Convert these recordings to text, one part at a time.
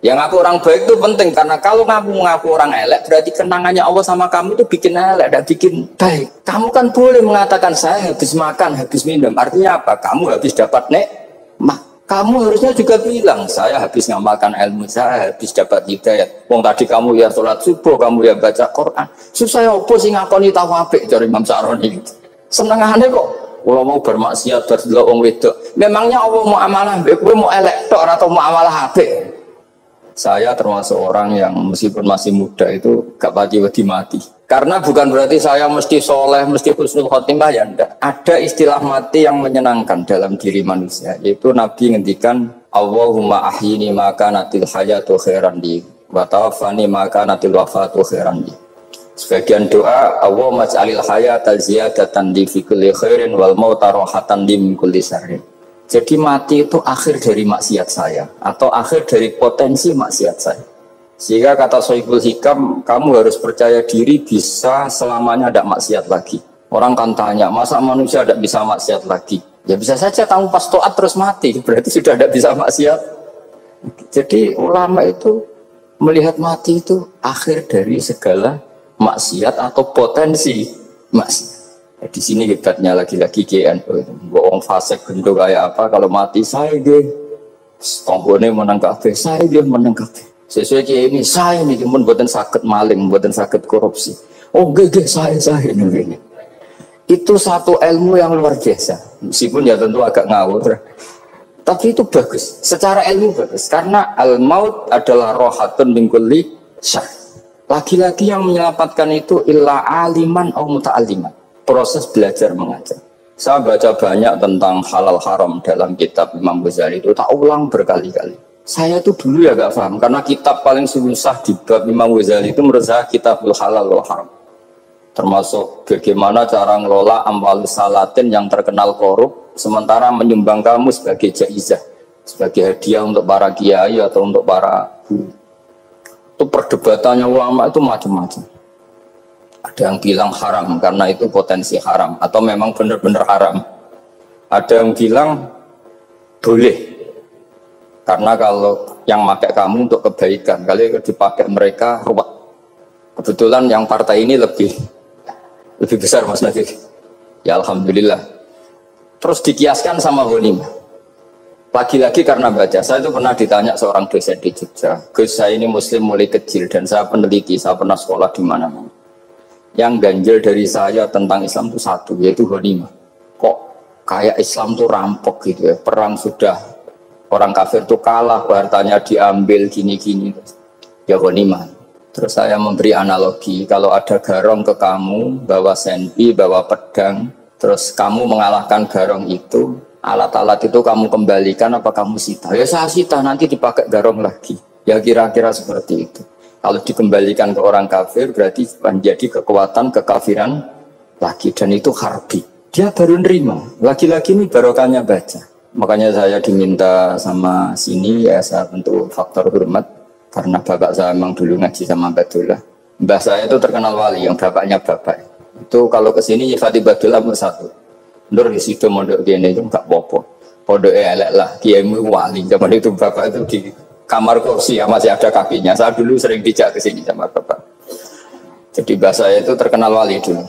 Yang ngaku orang baik itu penting karena kalau ngaku orang elek berarti kenangannya Allah sama kamu itu bikin elek, tidak bikin baik. Kamu kan boleh mengatakan saya habis makan, habis minum. Artinya apa? Kamu habis dapat nikmat. Kamu harusnya juga bilang saya habis ngamalkan ilmu, saya habis dapat hidayah. Wong tadi kamu ya sholat subuh, kamu ya baca Quran. Susah opo sing ngakoni tahu apik dari Imam Sa'roni. Senengane kok kalau mau bermaksiat berdelok wong wedok. Memangnya Allah mau amalah mbek kowe mau elek tok atau mau amalah apik? Saya termasuk orang yang meskipun masih muda itu gak pati-pati mati. Karena bukan berarti saya mesti soleh, mesti husnul khotimah, ya enggak. Ada istilah mati yang menyenangkan dalam diri manusia. Yaitu Nabi ngendikan, Allahumma ahyini maka natil hayatu khairan li, wa tawaffani maka natil wafatu khairan li. Sebagian doa, Allahumma ja'alil hayata ziyadatan li fi kulli khairin wal mauta rahatan li min kulli syarrin. Jadi mati itu akhir dari maksiat saya atau akhir dari potensi maksiat saya. Sehingga kata Sohibul Hikam, kamu harus percaya diri bisa selamanya tidak maksiat lagi. Orang kan tanya, masa manusia tidak bisa maksiat lagi? Ya bisa saja kamu pas toat terus mati, berarti sudah tidak bisa maksiat. Jadi ulama itu melihat mati itu akhir dari segala maksiat atau potensi maksiat. Di sini hebatnya lagi-lagi GNU, bohong fasik bentuk kayak apa, kalau mati saya dia tonggone menang kabeh, saya dia menang kabeh. Sesuai kayak ini saya ini pun buatan sakit maling, buatan sakit korupsi. Oh gege saya ini. Itu satu ilmu yang luar biasa, meskipun ya tentu agak ngawur, tapi itu bagus. Secara ilmu bagus, karena al-maut adalah rohatun min kulli syarr. Lagi-lagi yang menyelamatkan itu illa aliman atau muta'aliman. Proses belajar mengajar. Saya baca banyak tentang halal haram dalam kitab Imam Ghazali itu, tak ulang berkali-kali. Saya tuh dulu ya gak paham, karena kitab paling susah di bab Imam Ghazali itu menurut saya kitabul halal wal haram. Termasuk bagaimana cara ngelola amwal salatin yang terkenal korup, sementara menyumbang kamu sebagai jaizah, sebagai hadiah untuk para kiai atau untuk para guru. Itu perdebatannya ulama itu macam-macam. Ada yang bilang haram karena itu potensi haram atau memang benar-benar haram. Ada yang bilang boleh karena kalau yang pakai kamu untuk kebaikan, kali dipakai mereka ruwet. Kebetulan yang partai ini lebih besar Mas Nafi. Ya alhamdulillah. Terus dikiaskan sama ghanimah. Lagi-lagi karena baca, saya itu pernah ditanya seorang dosen di Jogja. Gus, saya ini muslim mulai kecil dan saya peneliti, saya pernah sekolah di mana-mana. Yang ganjil dari saya tentang Islam itu satu, yaitu ghanimah. Kok kayak Islam tuh rampok gitu ya, perang sudah orang kafir tuh kalah, hartanya diambil gini-gini, ya ghanimah. Terus saya memberi analogi, kalau ada garong ke kamu, bawa senpi, bawa pedang, terus kamu mengalahkan garong itu, alat-alat itu kamu kembalikan apa kamu sita? Ya saya sita, nanti dipakai garong lagi. Ya kira-kira seperti itu. Kalau dikembalikan ke orang kafir berarti menjadi kekuatan kekafiran lagi, dan itu harbi. Dia baru nerima. Lagi-lagi ini barokahnya baca. Makanya saya diminta sama sini ya, saya bentuk faktor hormat karena bapak saya memang dulu ngaji sama Badullah. Mbah saya itu terkenal wali, yang bapaknya bapak. Itu kalau kesini Fatih Badullah bersatu. Nur di situ mondok gini itu enggak popo. Pondoknya elek lah, kiaimu wali. Zaman itu bapak itu di kamar kursi ya masih ada kakinya. Saya dulu sering dijak ke sini sama bapak. Jadi bahasa itu terkenal wali dulu.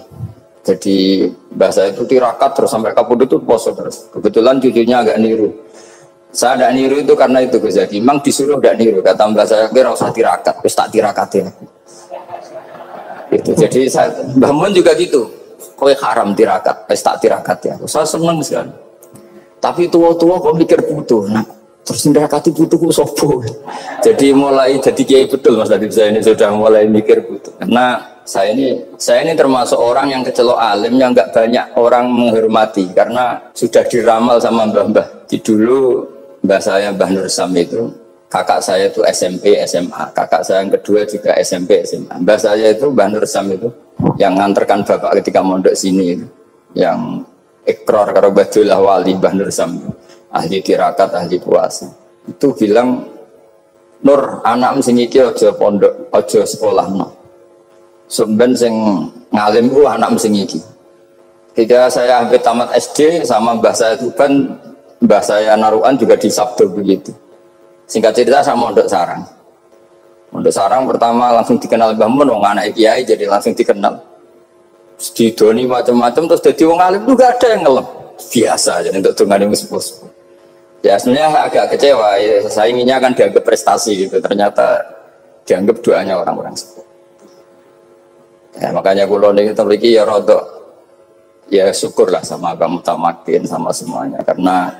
Jadi bahasa itu tirakat terus sampai kapundut itu poso terus. Kebetulan cucunya agak niru. Saya tidak niru itu karena itu Gus Zaki. Memang disuruh tidak niru. Kata mbak saya kira usah tirakat, terus tak tirakatin. Itu. Jadi Mbah Mun juga gitu. Kowe haram tirakat, terus tak tirakat ya. Saya senang sekali. Tapi tua-tua kok mikir butuh. Nah, terus ndirakati butuhku sopo. Jadi mulai jadi kiai betul Mas Nadib, saya ini sudah mulai mikir butuh. Karena saya ini termasuk orang yang kecelok alim yang nggak banyak orang menghormati karena sudah diramal sama mbah-mbah. Di dulu mbah saya Mbah Nur Sam itu kakak saya itu SMP SMA, kakak saya yang kedua juga SMP SMA. Mbah saya itu Mbah Nur Sam itu yang nganterkan bapak ketika mondok sini itu, yang ikrar karo Badullah wali Mbah Nur Sam, ahli tirakat, ahli puasa. Itu bilang, Nur anak sing iki aja pondok, aja sekolah no. Sumben sing ngalim ku anak sing iki. Ketika saya hampir tamat SD sama mbah saya Tuban, mbah saya Naruan juga disabdo begitu. Singkat cerita saya mondok sarang. Untuk sarang pertama langsung dikenal Mbah Mun, wong anak kiai jadi langsung dikenal. Didoni macam-macam terus jadi wong alim juga ada yang ngelem. Biasa aja untuk dongane sepuh. Ya sebenarnya agak kecewa ya, saya inginnya kan dianggap prestasi gitu, ternyata dianggap doanya orang-orang sepuh. Ya, makanya kulo niki terliki ya rodok ya syukurlah sama kamu Tamakin sama semuanya karena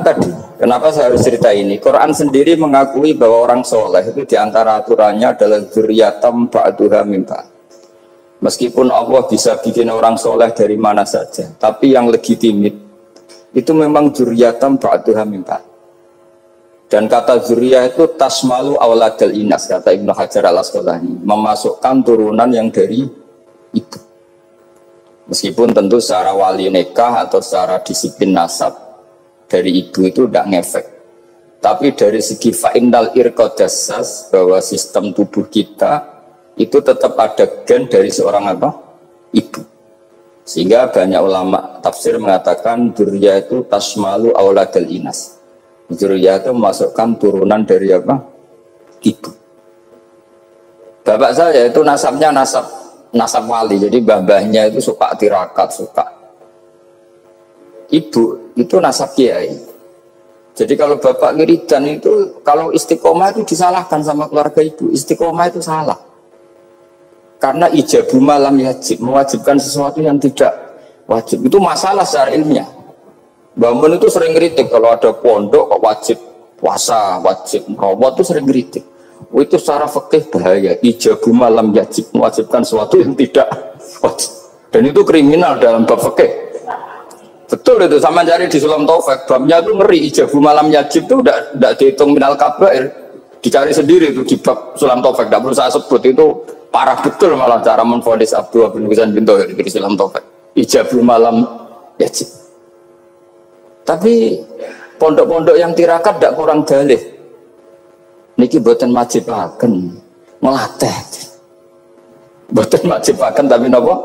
tadi kenapa saya harus cerita ini. Quran sendiri mengakui bahwa orang soleh itu diantara aturannya adalah dzurriyyatam ba'duha min ba'd. Meskipun Allah bisa bikin orang soleh dari mana saja, tapi yang legitimit itu memang dzurriyyatam ba'duha min ba'd. Dan kata dzurriyyah itu tasmalu auladal inas, kata Ibnu Hajar al-Asqalani, memasukkan turunan yang dari ibu. Meskipun tentu secara wali nikah atau secara disiplin nasab dari ibu itu tidak ngefek. Tapi dari segi fa'indal irqadassas, bahwa sistem tubuh kita itu tetap ada gen dari seorang apa? Ibu. Sehingga banyak ulama tafsir mengatakan dzurriyyah itu tasmalu auladal inas. Dzurriyyah itu memasukkan turunan dari apa? Ibu. Bapak saya itu nasabnya nasab wali, jadi mbah-mbahnya itu suka tirakat, suka. Ibu itu nasab kiai. Jadi kalau bapak wiridan itu, kalau istiqomah itu disalahkan sama keluarga ibu. Istiqomah itu salah. Karena ijabu malam yajib, mewajibkan sesuatu yang tidak wajib. Itu masalah secara ilmiah. Mbah Mun itu sering kritik kalau ada pondok kok wajib puasa, wajib merawat itu sering kritik. Itu secara fikih bahaya. Ijabu malam yajib, mewajibkan sesuatu yang tidak wajib. Dan itu kriminal dalam bab fikih. Betul itu, sama cari di Sulam Taufik, babnya itu ngeri. Ijabu malam yajib itu tidak dihitung minal kabair, dicari sendiri itu di bab Sulam Taufik. Tidak perlu saya sebut, itu parah betul malah cara memvonis Abdullah bin Husain bin Thohir di Sulam Taufik. Ijabu malam yajib. Tapi pondok-pondok yang tirakat tidak kurang dalih. Niki boten majibaken melatih. Boten majibaken tapi napa?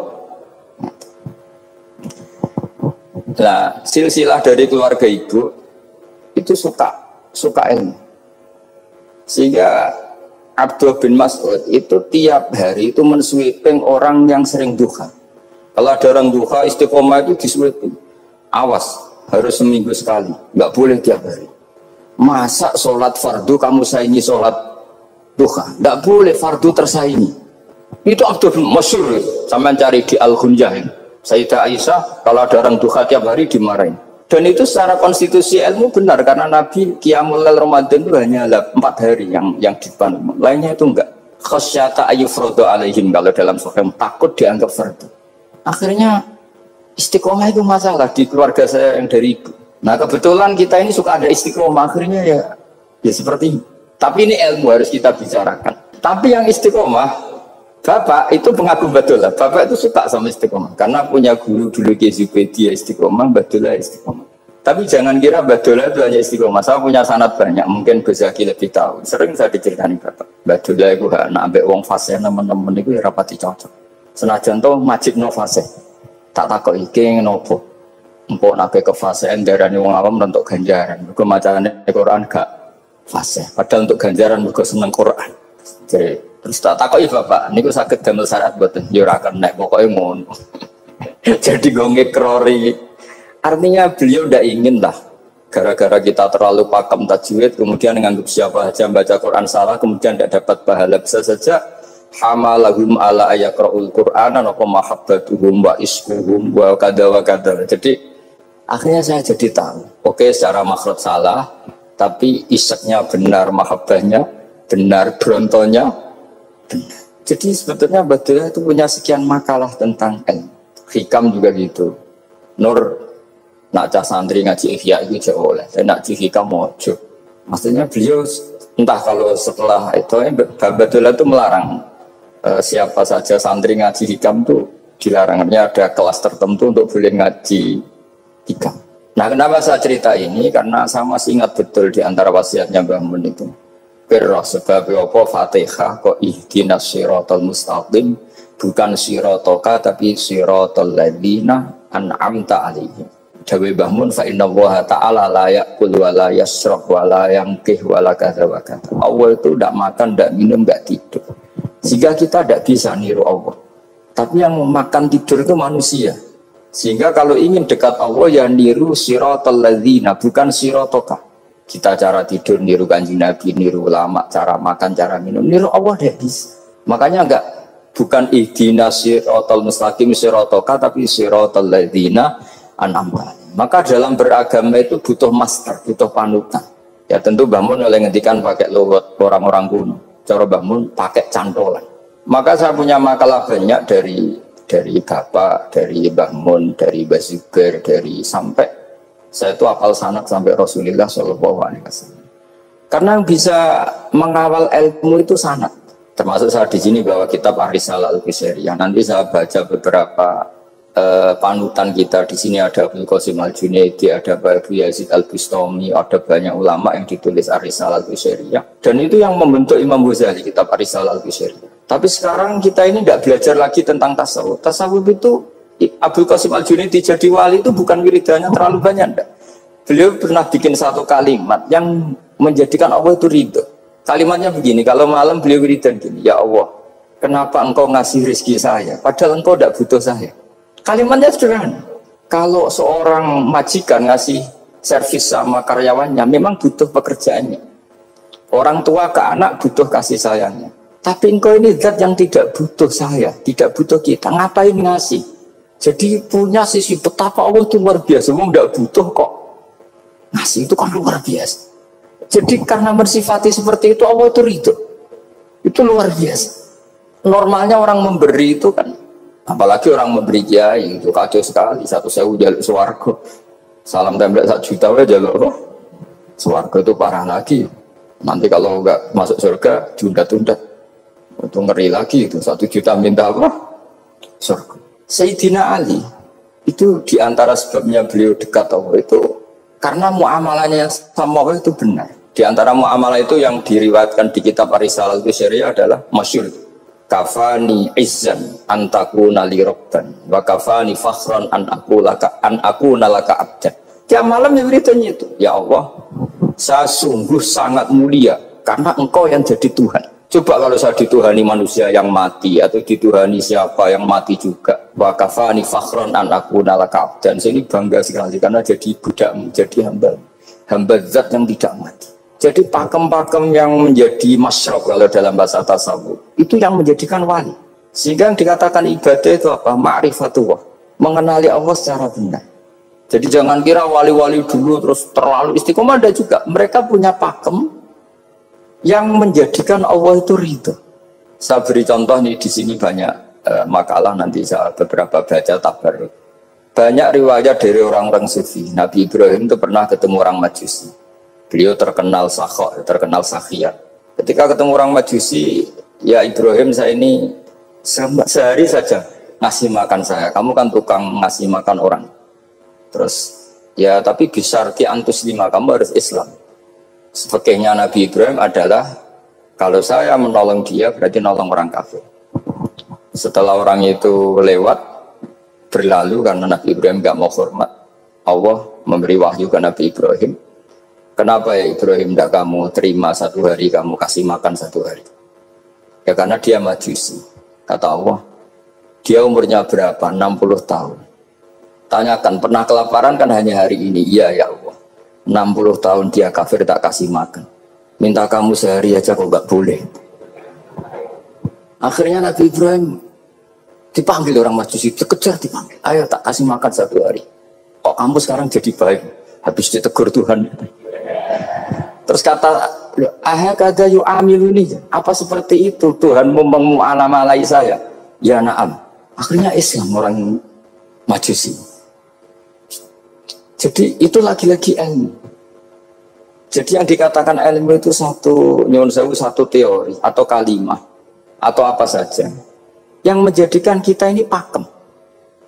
Nah, silsilah dari keluarga ibu itu suka ilmu. Sehingga Abdullah bin Mas'ud itu tiap hari itu mensweeping orang yang sering duha. Kalau ada orang duha istiqomah itu disweeping. Awas, harus seminggu sekali, nggak boleh tiap hari. Masa sholat fardu kamu saingi sholat duha? Nggak boleh, fardu tersaingi. Itu Abdul masyhur, sampai cari di Al-Ghunjah. Sayyidah Aisyah kalau ada orang duha tiap hari dimarahin. Dan itu secara konstitusi ilmu benar, karena Nabi Qiyamul Lail Ramadan itu hanya 4 hari yang dibangun. Lainnya itu enggak. Khasyata ayyufrodo alaihim, kalau dalam Sahih, takut dianggap fardu. Akhirnya istiqomah itu masalah di keluarga saya yang dari ibu. Nah kebetulan kita ini suka ada istiqomah, akhirnya ya seperti ini. Tapi ini ilmu harus kita bicarakan. Tapi yang istiqomah, bapak itu pengagum Badolah. Bapak itu suka sama istiqomah karena punya guru dulu Kiai Zubaidi istiqomah, Badolah istiqomah. Tapi jangan kira Badolah itu hanya istiqomah. Saya punya sanad banyak, mungkin Bezaki lebih tahu. Sering saya diceritakan bapak. Badolah itu anak ambek wong fasih, teman-teman itu rapati cocok. Senajan to majib no fasih. Tak takut iki nopo. Empuk nabe kefasihan darani wong awam untuk ganjaran. Mergo macane Quran gak fasih. Padahal untuk ganjaran mergo seneng Quran. Jadi terus tak takoki bapak, niku saged damel syarat mboten? Ya ora kenek, pokoke ngono. Jadi go ngekrori. Artinya beliau ndak ingin lah gara-gara kita terlalu pakem tajwid kemudian nganggap siapa aja baca Quran salah kemudian tidak dapat pahala. Bisa saja hamalahum ala ayakra'ul Qur'ana wa mahabbatuhum wa iskuhum wa kada wa kada. Jadi akhirnya saya jadi tahu, oke secara makhraj salah tapi iseknya benar, mahabbahnya benar, brontonya benar. Jadi sebetulnya Badolah itu punya sekian makalah tentang ilmu. Hikam juga gitu. Nur nak cah santri ngaji ihya itu jauh oleh, saya nak ngaji hikam mojo. Maksudnya beliau entah kalau setelah itu Badolah itu melarang siapa saja santri ngaji hikam tuh dilarangnya, ada kelas tertentu untuk boleh ngaji hikam. Nah kenapa saya cerita ini? Karena saya masih ingat betul di antara wasiatnya Mbah Mun itu. Berroh sebab apa Fatihah kok ihdinas siratal mustaqim, bukan siratoka tapi siratal ladzina an'amta alaihim. Dawe Mbah Mun fa inna wa ta'ala la ya'kul wa la yashrab wa la yamkih wa la kadza wa kadza. Allah itu tidak makan, tidak minum, tidak tidur. Sehingga kita tidak bisa niru Allah. Tapi yang makan tidur itu manusia. Sehingga kalau ingin dekat Allah ya niru siratal ladzina, bukan siratoka. Kita cara tidur niru Kanjeng Nabi, niru ulama, cara makan, cara minum, niru Allah tidak bisa. Makanya enggak, bukan ihdinas siratal mustaqim siratoka, tapi siratal ladzina an'amta. Maka dalam beragama itu butuh master, butuh panutan. Ya tentu Mbah Mun oleh ngendikan pakai logot orang-orang kuno. Cara Mbah Mun pakai cantolan. Maka saya punya makalah banyak dari Bapak, dari Mbah Mun, dari Mbah Zubair, dari sampai saya itu hafal sanad sampai Rasulullah SAW. Karena yang bisa mengawal ilmu itu sanad. Termasuk saya di sini bawa kitab Ar-Risalah Al-Qusairiyah. Nanti saya baca beberapa panutan kita. Di sini ada Abdul Qasim Al-Junaidi, ada Abu Yazid Al-Bustami, ada banyak ulama yang ditulis Ar-Risalah Al-Qusairiyah. Dan itu yang membentuk Imam Ghazali, kitab Ar-Risalah Al-Qusairiyah. Tapi sekarang kita ini tidak belajar lagi tentang tasawuf. Tasawuf itu Abdul Qasim Al-Junaidi jadi wali itu bukan wiridannya terlalu banyak. Enggak. Beliau pernah bikin satu kalimat yang menjadikan Allah itu ridho. Kalimatnya begini, kalau malam beliau wiridan gini, ya Allah, kenapa engkau ngasih rezeki saya, padahal engkau tidak butuh saya. Kalimatnya sederhana. Kalau seorang majikan ngasih servis sama karyawannya, memang butuh pekerjaannya. Orang tua ke anak butuh kasih sayangnya. Tapi engkau ini zat yang tidak butuh saya, tidak butuh kita. Ngapain ngasih? Jadi punya sisi betapa Allah itu luar biasa. Memang tidak butuh kok. Ngasih itu kan luar biasa. Jadi karena bersifati seperti itu Allah itu ridho. Itu luar biasa. Normalnya orang memberi itu kan, apalagi orang memberi kiai itu kacau sekali. 1.000 jaluk swarga, salam template 1 juta aja jaluk swarga, itu parah lagi. Nanti kalau enggak masuk surga tunda-tunda, itu ngeri lagi. Itu 1 juta minta apa? Surga. Sayyidina Ali itu diantara sebabnya beliau dekat Allah itu karena muamalahnya sama Allah itu benar. Di antara muamalah itu yang diriwayatkan di kitab Ar-Risalah Al-Qusairiyah adalah masyhur. Kafani izzan antakuna li rabban wa kafani fakhran an akuna laka abdan. Tiap malam ya beritanya itu, ya Allah, saya sungguh sangat mulia karena engkau yang jadi Tuhan. Coba kalau saya dituhani manusia yang mati atau dituhani siapa yang mati juga. Wa kafani fakhran an akuna laka abdan. Saya ini bangga sekali karena jadi budakmu, jadi hamba zat yang tidak mati. Jadi pakem-pakem yang menjadi masyrab kalau dalam bahasa tasawuf itu yang menjadikan wali. Sehingga yang dikatakan ibadah itu apa? Ma'rifatullah, mengenali Allah secara benar. Jadi jangan kira wali-wali dulu terus terlalu istiqomah. Ada juga mereka punya pakem yang menjadikan Allah itu ridho. Saya beri contoh nih, di sini banyak makalah, nanti saya beberapa baca tabarruk. Banyak riwayat dari orang-orang sufi. Nabi Ibrahim itu pernah ketemu orang Majusi. Beliau terkenal sakhok, terkenal sakhiyat. Ketika ketemu orang Majusi, ya Ibrahim, saya ini sehari saja ngasih makan saya. Kamu kan tukang ngasih makan orang. Terus, ya tapi bisyarti antus lima, kamu harus Islam. Fakihnya Nabi Ibrahim adalah kalau saya menolong dia berarti nolong orang kafir. Setelah orang itu lewat berlalu karena Nabi Ibrahim gak mau hormat, Allah memberi wahyu ke Nabi Ibrahim. Kenapa ya Ibrahim tidak kamu terima 1 hari, kamu kasih makan 1 hari? Ya karena dia Majusi. Kata Allah, dia umurnya berapa? 60 tahun. Tanyakan, pernah kelaparan kan hanya hari ini? Iya ya Allah. 60 tahun dia kafir tak kasih makan. Minta kamu sehari aja kok gak boleh. Akhirnya Nabi Ibrahim dipanggil orang Majusi, dikejar dipanggil. Ayo tak kasih makan 1 hari. Kok kamu sekarang jadi baik? Habis ditegur Tuhan. Terus kata, ahakadha yu'amiluni, apa seperti itu Tuhanmu mengu'alamalai saya? Ya na'am. Akhirnya Islam orang Majusi. Jadi itu lagi-lagi ilmu. Jadi yang dikatakan ilmu itu satu teori atau kalimat atau apa saja yang menjadikan kita ini pakem.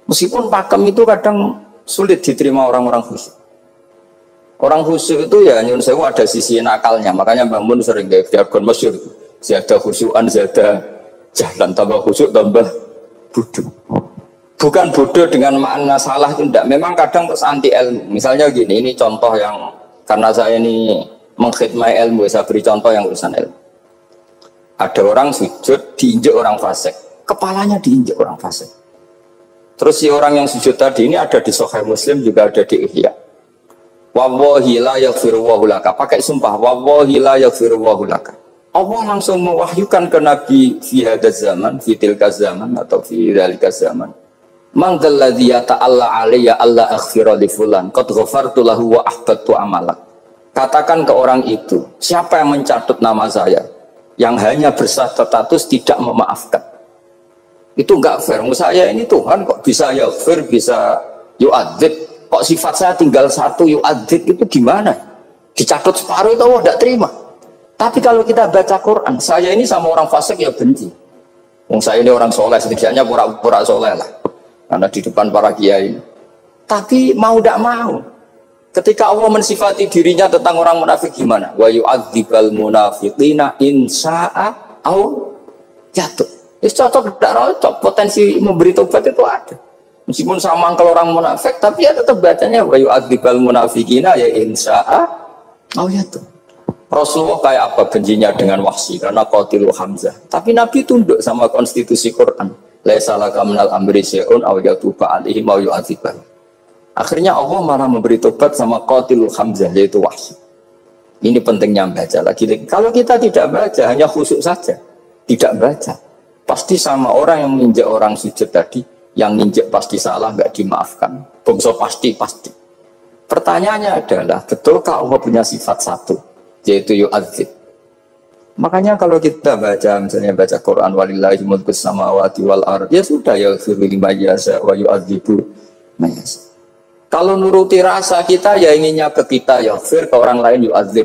Meskipun pakem itu kadang sulit diterima orang-orang khusyuk. Orang khusyuk itu ya nyun sewu ada sisi nakalnya. Makanya Mbah Mun sering gaya jargon masyhur. Zada khusyukan, zada jalan, tambah khusyuk tambah bodoh. Bukan bodoh dengan makna salah itu tidak. Memang kadang terus anti ilmu. Misalnya gini, ini contoh yang karena saya ini mengkhidmati ilmu, saya beri contoh yang urusan ilmu. Ada orang sujud diinjak orang fasik, kepalanya diinjak orang fasik. Terus si orang yang sujud tadi ini ada di Sahih Muslim, juga ada di Ihya. Wallahi la yaghfirullahu laka. Pakai sumpah, wallahi la yaghfirullahu laka. Allah langsung mewahyukan ke Nabi fi hadzal zaman, fi tilka zaman atau fi dzalika zaman. Man dzalladzi yata'alla 'alayya alla aghfira li fulan qad ghafartu lahu wa ahbattu amalak. Katakan ke orang itu, siapa yang mencatut nama saya yang hanya berstatus tidak memaafkan. Itu enggak fair. Saya ini Tuhan kok bisa yaghfir, bisa yu'adzib. Kok sifat saya tinggal satu yu'adzib, itu gimana? Dicatut separuh itu Allah enggak terima. Tapi kalau kita baca Quran, saya ini sama orang fasik ya benci. Saya ini orang soleh, setidaknya pura-pura soleh lah. Karena di depan para kiai. Tapi mau tidak mau, ketika Allah mensifati dirinya tentang orang munafik gimana? Wa yu'adzibal munafiqina in sya'a au jatuh. Cocok tidak cocok, potensi memberi tobat itu ada. Meskipun sama kalau orang munafik, tapi ya tetap bacanya wa yu'adzibal munafiqina ya in sya'a au jatuh. Rasulullah kayak apa bencinya dengan Wahsy karena qatilu Hamzah. Tapi Nabi tunduk sama konstitusi Quran. Laisa laka minal amri syai'un aw yatuba alaihim aw yu'adzibah. Akhirnya Allah malah memberi tobat sama qatilu Hamzah, yaitu Wahsy. Ini pentingnya baca lagi. Kalau kita tidak baca, hanya khusyuk saja, tidak baca, pasti sama orang yang menginjak orang sujud tadi, yang injak pasti salah, nggak dimaafkan. Bongso pasti. Pertanyaannya adalah, betulkah Allah punya sifat satu, yaitu yu'adzib? Makanya kalau kita baca, misalnya baca Quran, walillahi mulkus samawati wal ard, ya sudah, ya firli mayasa wa yu'adzibu mayasa. Kalau nuruti rasa kita, ya inginnya ke kita, ya fir, ke orang lain yu'adzib.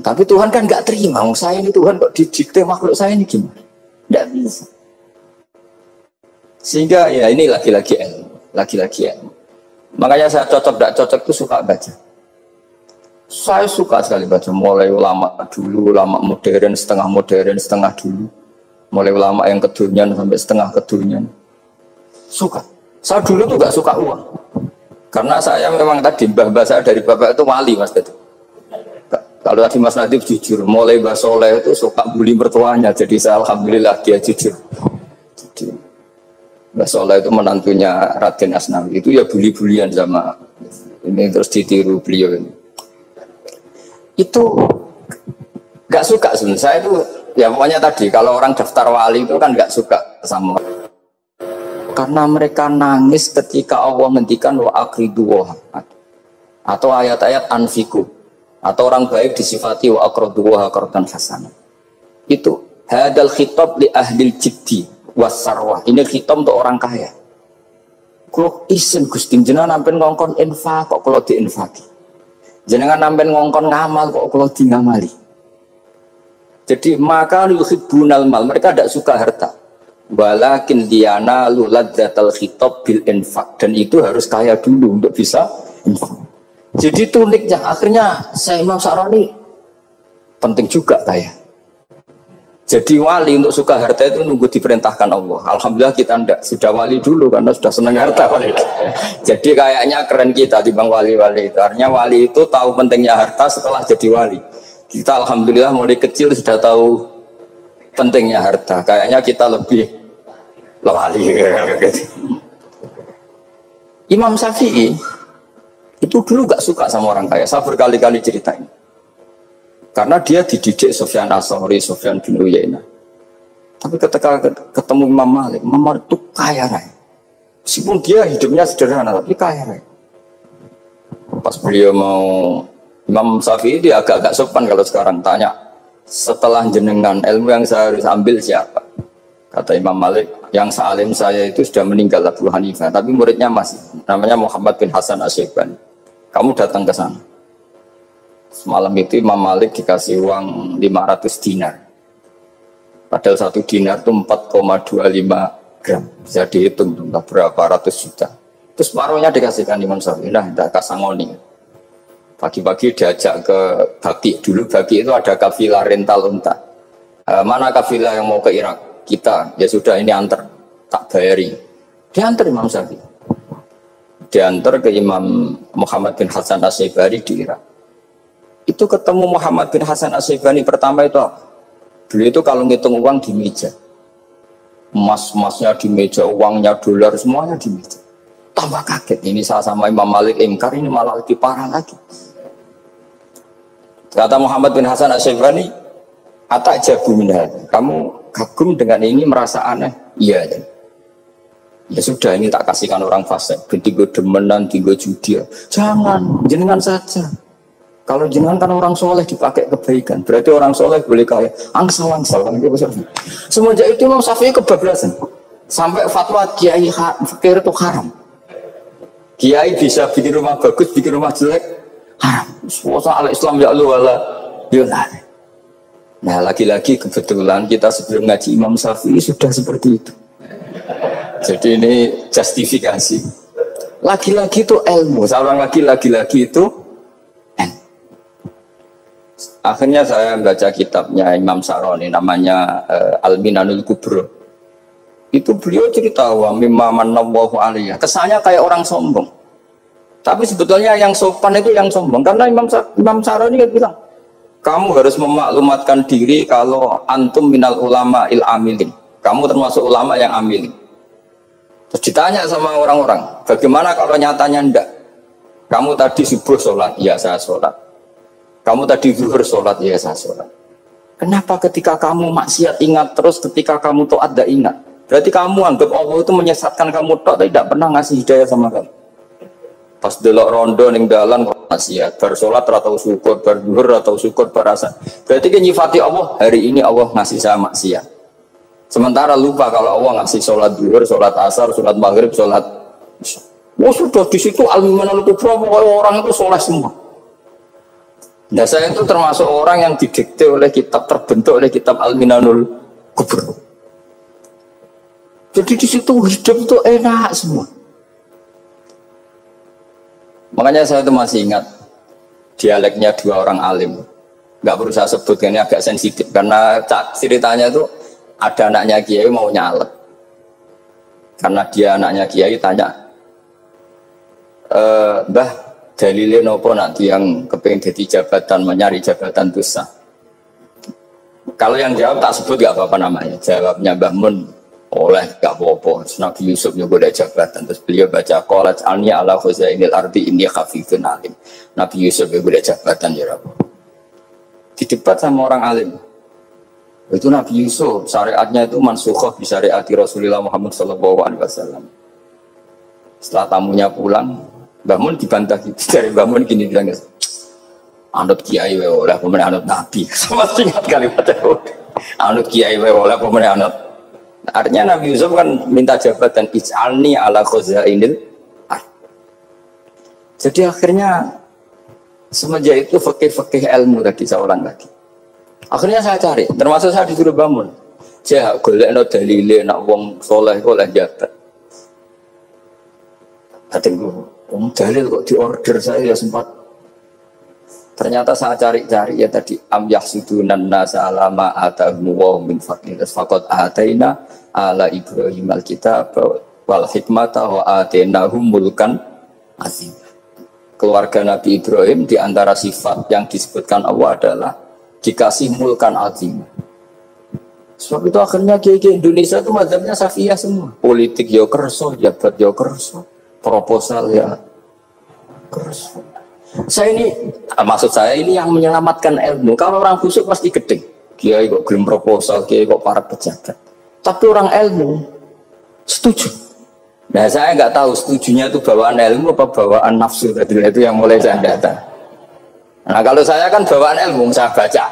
Tapi Tuhan kan nggak terima, saya ini Tuhan kok didikte makhluk saya ini gimana? Nggak bisa. Sehingga ya ini lagi-lagi ilmu. Makanya saya cocok, tidak cocok itu suka baca. Saya suka sekali baca, mulai ulama dulu, ulama modern, setengah dulu. Mulai ulama yang kedunian sampai setengah kedunian. Suka. Saya dulu tuh gak suka uang. Karena saya memang tadi, mbah-mbah saya dari bapak itu wali mas itu. Kalau tadi Mas Nadif jujur, mulai Mbah Soleh itu suka bully mertuanya. Jadi saya alhamdulillah dia jujur. Jadi, Mbah Soleh itu menantunya Raden Asnawi. Itu ya bully-bulian sama ini, terus ditiru beliau ini. Itu nggak suka sebenarnya. Saya itu ya pokoknya tadi kalau orang daftar wali itu kan nggak suka sama, karena mereka nangis ketika Allah ngendikan wa aqridu atau ayat-ayat anfiku, atau orang baik disifati wa aqridu wa qardan hasanah. Itu hadal khitab li ahlil jiddi wasarwah. Ini khitab untuk orang kaya. Kalau isin Gusti jenengan nampen ngongkon infak kok kalau diinfaki. Jenengan nampen ngongkon ngamal kok kalau di ngamali. Jadi maka yuhibbunal mal, mereka tidak suka harta. Walakin diana luladzatal khitab bil infak, dan itu harus kaya dulu untuk bisa infak. Jadi tuniknya akhirnya saya Imam Sa'roni penting juga kaya. Jadi wali untuk suka harta itu nunggu diperintahkan Allah. Alhamdulillah kita enggak, sudah wali dulu karena sudah senang harta. Jadi kayaknya keren kita dibanding wali-wali itu. Artinya wali itu tahu pentingnya harta setelah jadi wali. Kita alhamdulillah mulai kecil sudah tahu pentingnya harta. Kayaknya kita lebih wali. Imam Syafi'i itu dulu gak suka sama orang kaya. Saya berkali-kali ceritain. Karena dia dididik Sufyan As-Tsauri, Sufyan bin Uyainah. Tapi ketika ketemu Imam Malik itu kaya raya. Meskipun dia hidupnya sederhana, tapi kaya raya. Pas beliau mau, Imam Syafi'i dia agak-agak sopan kalau sekarang tanya, setelah jenengan ilmu yang saya harus ambil siapa? Kata Imam Malik, yang sealim saya itu sudah meninggal Abu Hanifah, tapi muridnya masih, namanya Muhammad bin Hasan Asy-Syaibani. Kamu datang ke sana. Semalam itu Imam Malik dikasih uang 500 dinar. Padahal 1 dinar itu 4,25 gram. Bisa dihitung berapa ratus juta. Terus separuhnya dikasihkan Imam Syafi'i. Nah, tidak kasangoni. Pagi-pagi diajak ke Baki. Dulu Baki itu ada kafilah rental unta. Mana kafilah yang mau ke Irak? Kita. Ya sudah, ini antar. Tak bayari. Diantar Imam Syafi'i. Diantar ke Imam Muhammad bin Hasan Asy-Syaibani di Irak. Itu ketemu Muhammad bin Hasan Asy-Syaibani pertama itu apa? Beliau itu kalau ngitung uang di meja. Emas-emasnya di meja, uangnya dolar semuanya di meja. Tambah kaget, ini saya sama Imam Malik ingkar, ini malah lebih parah lagi. Kata Muhammad bin Hasan Asy-Syaibani, "Atak jabu minha." Kamu kagum dengan ini, merasa aneh? Iya. Ya sudah, ini tak kasihkan orang fasik. Tiga demenan, tiga judi. Jangan, jenengan saja. Kalau jenengan kan orang soleh dipakai kebaikan. Berarti orang soleh boleh kaya. Angsal-angsal. Semenjak itu Imam Syafi'i kebablasan. Sampai fatwa kiai fakir itu haram. Kiai bisa bikin rumah bagus, bikin rumah jelek. Haram. Suasa ala Islam ya Allah wala yunah. Nah lagi-lagi kebetulan kita sebelum ngaji Imam Syafi'i sudah seperti itu. Jadi ini justifikasi. Lagi-lagi itu ilmu. Seorang lagi-lagi itu akhirnya saya baca kitabnya Imam Saroni namanya Al-Minanul Kubro. Itu beliau cerita wa mimma manallahu alaihi. Kesannya kayak orang sombong. Tapi sebetulnya yang sopan itu yang sombong. Karena Imam Saroni kan bilang, kamu harus memaklumatkan diri kalau antum minal ulama il amilin. Kamu termasuk ulama yang amilin. Terus ditanya sama orang-orang, bagaimana kalau nyatanya enggak? Kamu tadi subuh sholat, ya saya sholat. Kamu tadi zuhur sholat, ya saya sholat. Kenapa ketika kamu maksiat ingat terus, ketika kamu taat tidak ingat? Berarti kamu anggap Allah itu menyesatkan kamu tok, tidak pernah ngasih hidayah sama kamu. Pas delok rondo ning dalan maksiat, bar sholat atau syukur, bar zuhur atau syukur, bar rasa. Berarti kan nyifati Allah, hari ini Allah ngasih saya maksiat. Sementara lupa kalau Allah ngasih sholat zuhur, sholat asar, sholat maghrib, sholat. Oh sudah di situ Al-Minanul Kubro, orang itu soleh semua. Nah saya itu termasuk orang yang didikte oleh kitab, terbentuk oleh kitab Al-Minanul Kubro. Jadi di situ hidup itu enak semua. Makanya saya itu masih ingat dialeknya dua orang alim. Nggak perlu saya sebut, ini agak sensitif karena ceritanya itu. Ada anaknya kiai mau nyalek, karena dia anaknya kiai tanya, Mbah dalilnya nopo nanti yang kepengen jadi jabatan, mencari jabatan itu sah. Kalau yang jawab tak sebut gak apa-apa namanya, jawabnya Mbah Mun oleh gak apa-apa. Nabi Yusuf juga ada jabatan, terus beliau baca qalat alni ala khuzainil ardi inni khafifun alim. Nabi Yusuf juga ada jabatan ya Rabb. Didebat sama orang alim. Itu Nabi Yusuf, syariatnya itu mansukhoh di syariati Rasulullah Muhammad SAW. Setelah tamunya pulang, Mbah Mun dibantah gitu. Dari Mbah Mun gini bilang, anut kiai oleh pemenang anut Nabi. Sama ingat kalimatnya, anut kiai oleh pemenang anut. Artinya Nabi Yusuf kan minta jabatan ij'alni ala khuzainil ard. Jadi akhirnya semenjak itu fikih ilmu tadi saya ulang lagi. Akhirnya saya cari, termasuk saya disuruh bangun. Saya golek no dalile nak wong soleh oleh jabat. Katanya wong dalil kok diorder saya ya sempat. Ternyata saya cari-cari ya tadi am yahsudunan nasa alama atahum wa min fadlillah faqad ataina ala Ibrahim alkitab wal hikmata wa atainahum mulkan azim. Keluarga Nabi Ibrahim di antara sifat yang disebutkan Allah adalah dikasih mulkan azim. Sebab itu akhirnya kiai Indonesia itu mazhabnya Syafi'iyah semua. Politik ya kerso, jabat ya kerso, proposal ya kerso. Saya ini, maksud saya ini yang menyelamatkan ilmu. Kalau orang busuk pasti gedeng. Kiai kok gelem proposal, kiai kok para pejabat. Tapi orang ilmu setuju. Nah saya nggak tahu setujunya itu bawaan ilmu apa bawaan nafsu. Tadi itu yang mulai saya data. Nah kalau saya kan bawaan ilmu, saya baca.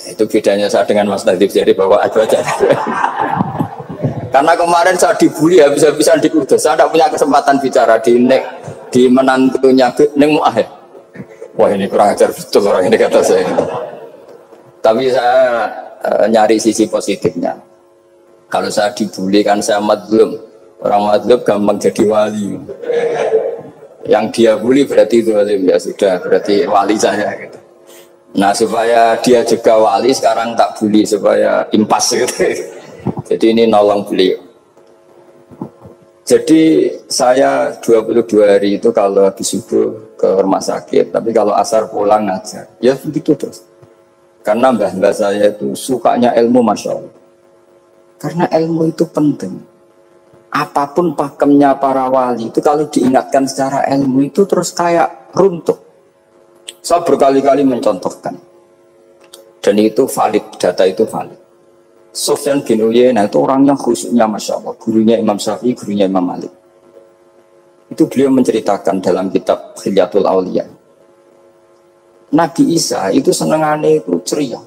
Itu bedanya saya dengan Mas Nadif, jadi bawaan baca. Karena kemarin saya dibully habis-habisan di Kudus, saya tidak punya kesempatan bicara di menantunya Neng Mu'ah. Wah ini kurang ajar betul orang ini kata saya. Tapi saya nyari sisi positifnya. Kalau saya dibully kan saya madlum. Orang madlum gampang jadi wali. Yang dia bully berarti itu ya sudah berarti wali saya gitu. Nah supaya dia juga wali sekarang tak bully supaya impas gitu. Jadi ini nolong beliau. Jadi saya 22 hari itu kalau habis subuh ke rumah sakit, tapi kalau asar pulang ngajar. Ya begitu terus. Karena mbah-mbah saya itu sukanya ilmu, Masya Allah. Karena ilmu itu penting. Apapun pakemnya para wali itu kalau diingatkan secara ilmu itu terus kayak runtuh. Saya berkali-kali mencontohkan. Dan itu valid, data itu valid. Sufyan bin Uyainah itu orangnya khusyuknya Masya Allah, gurunya Imam Syafi'i, gurunya Imam Malik. Itu beliau menceritakan dalam kitab Khilyatul Auliya. Nabi Isa itu senengannya itu ceria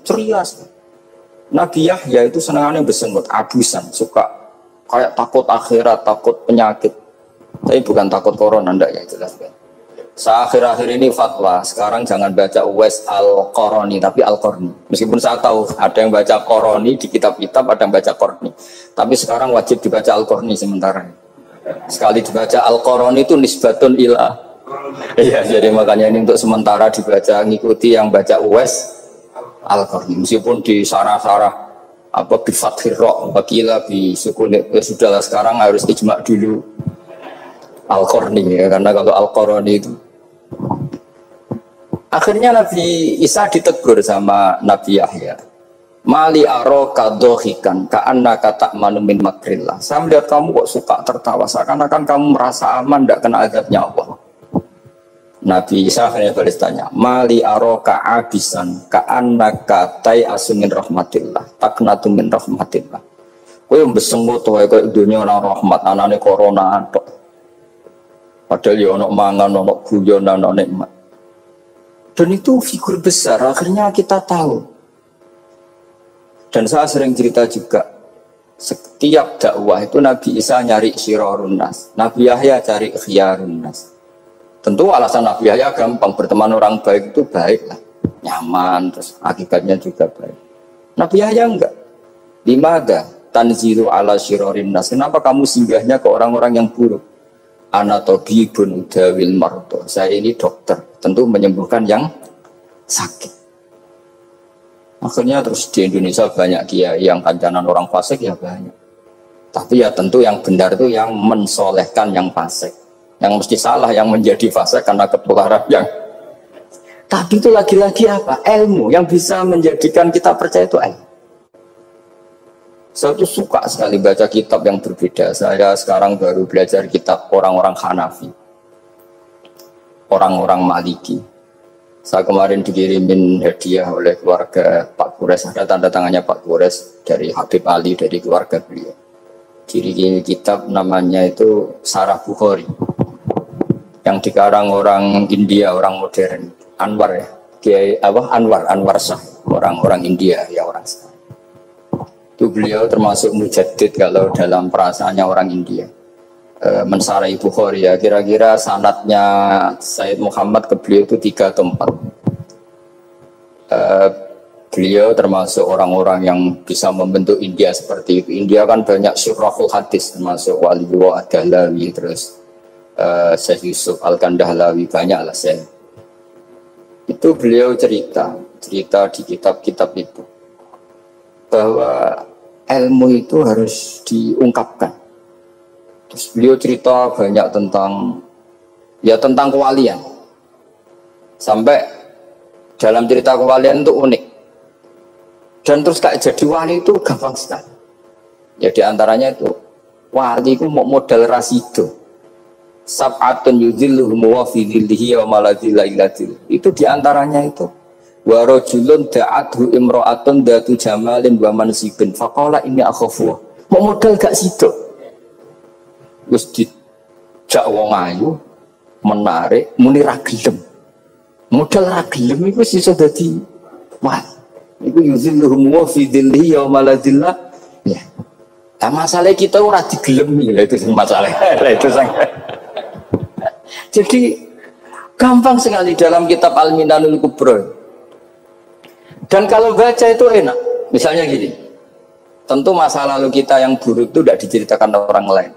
sekali. Nabi Yahya itu senengannya bersengut, abusan, suka kayak takut akhirat, takut penyakit. Tapi bukan takut corona, enggak ya jelas kan. Saya akhir-akhir ini fatwa, sekarang jangan baca Uwais Al-Qarani, tapi Al-Qarni. Meskipun saya tahu ada yang baca Qarani di kitab-kitab, ada yang baca Qarni. Tapi sekarang wajib dibaca Al-Qarni sementara. Sekali dibaca Al-Qarani itu nisbatun ila. Iya, jadi makanya ini untuk sementara dibaca, ngikuti yang baca Uwais Al-Qarni. Meskipun di sarah-sarah apa bi fathir ra, bakila bi sukun, sudahlah sekarang harus ijma dulu Al-Qarni ya, karena kalau Al-Qarani itu akhirnya Nabi Isa ditegur sama Nabi Yahya. Mali aroka dohikan ka'annaka ta'manu min makrillah. Saya melihat kamu kok suka tertawa, seakan-akan kamu merasa aman tidak kena azabnya Allah. Nabi Isa akhirnya balas tanya, Mali aroka abisan ka'annaka tai'asu min rahmatillah taknatu min rahmatillah. Kau yang besengut wae kaya dunia orang rahmat, anane corona tok. Padahal ya ono mangan, ono guyon, ono nikmat. Dan itu figur besar, akhirnya kita tahu. Dan saya sering cerita juga, setiap dakwah itu Nabi Isa nyari syirarun nas, Nabi Yahya cari khiyarun nas. Tentu alasan Nabi Yahya gampang, berteman orang baik itu baik lah, nyaman, terus akibatnya juga baik. Nabi Yahya enggak. Limaga tanzilu ala syirarin nas. Kenapa kamu singgahnya ke orang-orang yang buruk? Anatobibun udawil marto. Saya ini dokter, tentu menyembuhkan yang sakit. Akhirnya terus di Indonesia banyak kiai yang kancanan orang fasik ya banyak. Tapi ya tentu yang benar itu yang mensolehkan yang fasik. Yang mesti salah yang menjadi fasik karena ketularan yang. Tapi itu lagi-lagi apa? Ilmu yang bisa menjadikan kita percaya itu ilmu. Saya tuh suka sekali baca kitab yang berbeda. Saya sekarang baru belajar kitab orang-orang Hanafi, orang-orang Maliki. Saya kemarin dikirimin hadiah oleh keluarga Pak Kures, ada tanda tangannya Pak Kures dari Habib Ali, dari keluarga beliau. Dikirimin kitab namanya itu Sarah Bukhari, yang dikarang orang India, orang modern, Anwar ya, Kiai apa Anwar Shah, orang-orang India ya orang Shah. Itu beliau termasuk mujaddid kalau dalam perasaannya orang India. Mensarai Bukhari ya, kira-kira sanadnya Sayyid Muhammad ke beliau itu 3 atau 4. Beliau termasuk orang-orang yang bisa membentuk India seperti itu. India kan banyak syurahul hadis, termasuk Waliullah Ad-Dahlawi, terus Syekh Yusuf Al-Kandahlawi, banyak lah saya. Itu beliau cerita di kitab-kitab itu bahwa ilmu itu harus diungkapkan. Terus beliau cerita banyak tentang kewalian. Sampai dalam cerita kewalian itu unik. Dan terus kayak jadi wali itu gampang sekali. Ya diantaranya itu wali itu mau modal rasido. Sab'atun yudhilluhum wa fi dhillihi wa maladhilla iladil. Itu diantaranya itu wa rajulun da'athu imra'atun datu jamalin wa mansibin faqala inni akhafu. Mau modal gak sido. Wis dijak wong ayu menarik muni ra gelem. Modal ra gelem iku iso dadi wah. Iku yuzilluhum wa fi dhillihi wa maladhilla. Ya. Nah, masalah kita ora digelemi lah itu masalah. Itu sangat. Jadi gampang sekali dalam kitab Al-Minanul Kubra. Dan kalau baca itu enak. Misalnya gini, tentu masa lalu kita yang buruk itu tidak diceritakan orang lain.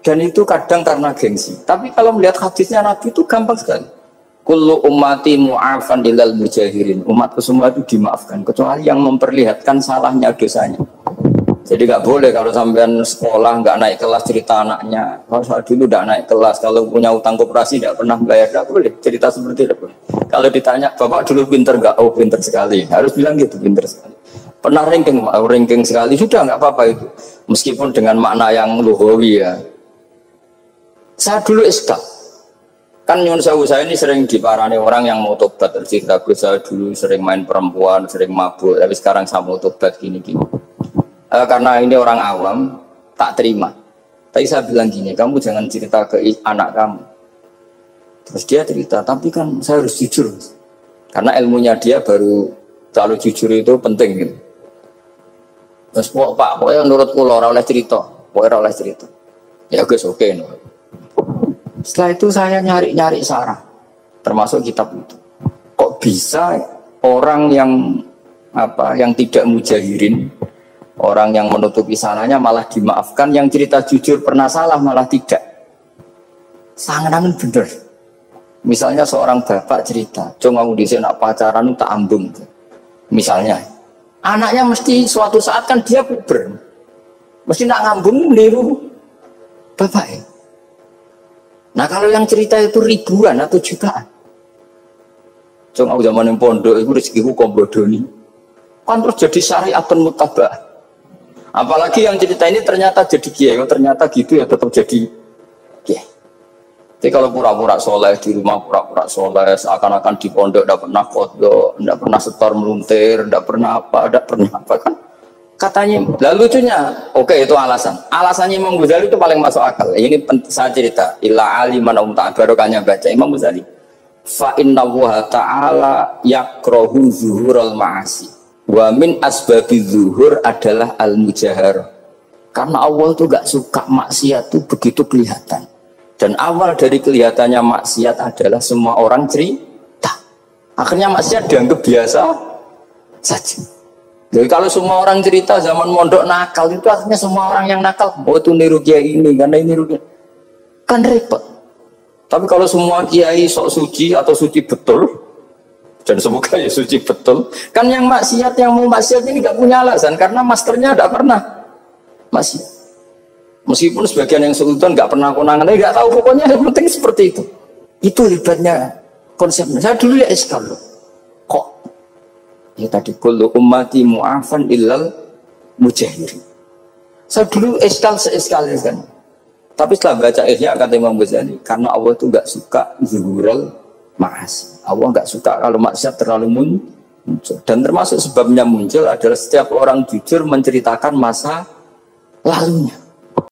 Dan itu kadang karena gengsi. Tapi kalau melihat hadisnya Nabi itu gampang sekali. Kullu ummati mu'afan ilal mujahirin. Umatku semua itu dimaafkan, kecuali yang memperlihatkan salahnya dosanya. Jadi nggak boleh kalau sampean sekolah nggak naik kelas cerita anaknya. Kalau saat dulu nggak naik kelas, kalau punya utang koperasi nggak pernah bayar, nggak boleh cerita seperti itu. Kalau ditanya, bapak dulu pinter nggak? Oh pinter sekali. Harus bilang gitu, pinter sekali. Pernah ranking sekali, sudah nggak apa-apa itu. Meskipun dengan makna yang lugawi ya. Saya dulu SK. Kan nyun sewu saya ini sering diparani orang yang mau tobat. Cerita saya dulu sering main perempuan, sering mabuk, tapi sekarang saya mau tobat gini-gini. Karena ini orang awam, tak terima. Tapi saya bilang gini, kamu jangan cerita ke anak kamu. Terus dia cerita, tapi kan saya harus jujur. Karena ilmunya dia baru selalu jujur itu penting gitu. Terus Pak, pokoknya menurut kula ora oleh cerita, pokoknya ora oleh cerita. Ya guys, oke. No. Setelah itu saya nyari-nyari sarah, termasuk kitab itu. Kok bisa orang yang tidak mujahirin, orang yang menutupi salahnya malah dimaafkan, yang cerita jujur pernah salah malah tidak. Sangat bener. Misalnya seorang bapak cerita, "Cung aku dhisik nak pacaran tak ambung." Misalnya, anaknya mesti suatu saat kan dia puber. Mesti nak ngambung niru bapak ya. Nah kalau yang cerita itu ribuan atau jutaan. Cung aku zaman yang pondok itu rezekiku komplodoni. Kan terus jadi syariatun mutabah. Apalagi yang cerita ini ternyata jadi kiai, ternyata gitu ya tetap jadi kiai. Jadi kalau pura-pura soleh di rumah pura-pura soleh, seakan-akan di pondok tidak pernah kodok, tidak pernah setor meluntir, tidak pernah apa kan? Katanya, lalu lucunya, oke itu alasan. Alasannya Imam Ghazali itu paling masuk akal. Ini saya cerita, illa aliman barokahnya baca Imam Ghazali. Fa inna wa ta'ala yakrohu zuhurul ma'asi. Wa min asbabi zuhur adalah al-mujahar. Karena Allah itu gak suka maksiat itu begitu kelihatan. Dan awal dari kelihatannya maksiat adalah semua orang cerita. Akhirnya maksiat dianggap biasa saja. Jadi kalau semua orang cerita zaman mondok nakal itu artinya semua orang yang nakal. Oh itu niru kiai ini, karena ini niru kiai. Kan repot. Tapi kalau semua kiai sok suci atau suci betul, dan semoga ya suci betul, kan yang maksiat, yang mau maksiat ini gak punya alasan karena masternya tidak pernah maksiat. Meskipun sebagian yang sultan gak pernah konangan, tapi gak tahu pokoknya yang penting seperti itu. Itu hebatnya konsepnya. Saya dulu ya eskal loh. Kok? Ya tadi kullu ummati mu'afan illal mujahir. Saya dulu eskal kan. Tapi setelah baca Ihya kata Imam Ghazali, karena Allah itu gak suka zuhurul ma'asi. Allah gak suka kalau maksiat terlalu muncul. Dan termasuk sebabnya muncul adalah setiap orang jujur menceritakan masa lalunya.